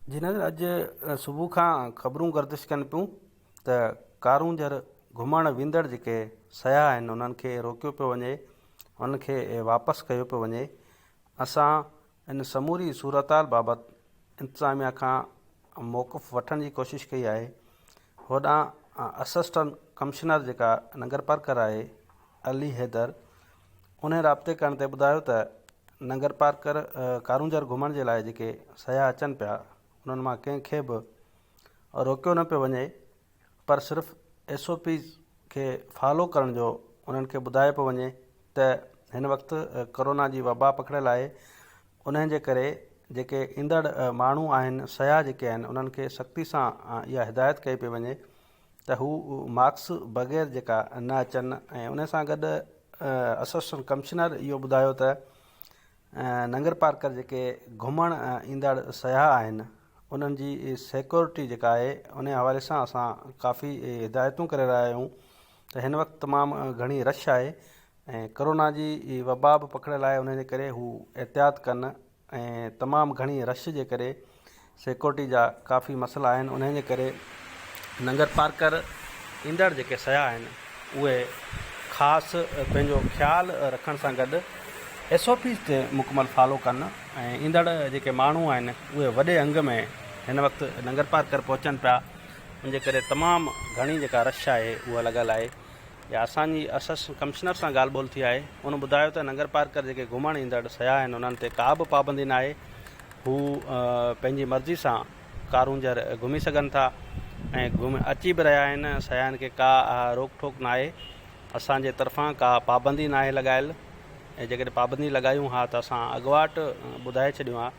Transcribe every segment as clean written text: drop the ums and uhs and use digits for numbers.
जिन अॼु सुबुह खां ख़बरूं गर्दिश कनि पियूं त कारूं जर घुमण वेंदड़ जेके सयाह आहिनि उन्हनि खे रोकियो पियो वञे, उन्हनि खे वापसि कयो पियो वञे। असां इन समूरी सूरताल बाबति इंतिज़ामिया खां मौक़िफ़ वठण जी कोशिशि कई आहे। होॾां असिस्टेंट कमिश्नर जेका नगर पार्कर आहे अली हैदर, उन राब्ते करण ते ॿुधायो त नगर पार्कर कारूंजर घुमण जे लाइ जेके सयाह अचनि पिया उन्हनि मां कंहिंखे बि रोकियो न पियो वञे, पर सिर्फ़ु SOPs खे फॉलो करण जो उन्हनि खे ॿुधायो पियो वञे त हिन वक़्तु कोरोना जी वबा पकड़ियल आहे। उन जे करे जेके ईंदड़ माण्हू आहिनि, सयाह जेके आहिनि, उन्हनि खे सख़्ती सां इहा हिदायत कई पई वञे त हू मास्क बग़ैर जेका न अचनि। ऐं उन सां गॾु असिस्टेंट कमिश्नर इहो ॿुधायो त नगर पार्कर जेके घुमण ईंदड़ सयाह आहिनि उन्हनि जी सिक्योरिटी जेका आहे उन हवाले सां असां काफ़ी हिदायतूं करे रहिया आहियूं त हिन वक़्तु तमामु घणी रश आहे ऐं कोरोना जी वबा बि पकड़ियल आहे। उन जे करे हू एहतियात कनि ऐं तमामु घणी रश जे करे सिक्योरिटी जा काफ़ी मसइला आहिनि। उन जे करे नगर पार्कर ईंदड़ जेके सयाह आहिनि उहे ख़ासि पंहिंजो ख़्यालु रखण सां गॾु SOPs ते मुकमल फॉलो कनि ऐं ईंदड़ जेके माण्हू आहिनि उहे वॾे अंग में हिन वक़्तु नगर पार्कर पहुचनि पिया। उनजे करे तमामु घणी जेका रश आहे उहा लॻल आहे। या असांजी असिस्टेंट कमिश्नर सां ॻाल्हि ॿोल थी आहे, उन ॿुधायो त नगर पार्कर जेके घुमण ईंदड़ सयाह आहिनि उन्हनि ते का बि पाबंदी न आहे। हू पंहिंजी मर्ज़ी सां कारूंजर घुमी सघनि था ऐं अची बि रहिया आहिनि। सयाहनि खे का रोक टोक न आहे, असांजे तरफ़ां का पाबंदी न आहे लॻायल। ऐं जेकॾहिं पाबंदी लॻायूं हा त असां अॻुवाट ॿुधाए छॾियो आहे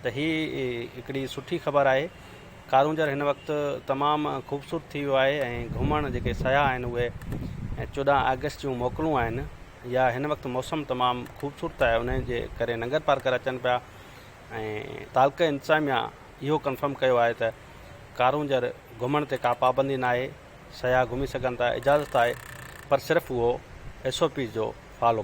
त हीअ हिकिड़ी सुठी ख़बर आहे। कारूंजर हिन वक़्तु तमामु ख़ूबसूरत थी वियो आहे ऐं घुमण जेके सयाह आहिनि उहे 14 अगस्त जूं मोकलूं आहिनि या हिन वक़्तु मौसम तमामु ख़ूबसूरत आहे। उन जे करे नगर पार्कर अचनि पिया ऐं तालुक़ इंतिज़ामिया इहो कंफर्म कयो आहे त कारूंजर घुमण ते का पाबंदी न आहे, सयाह घुमी सघनि था, इजाज़त आहे, पर सिर्फ़ु उहो SOPs जो फॉलो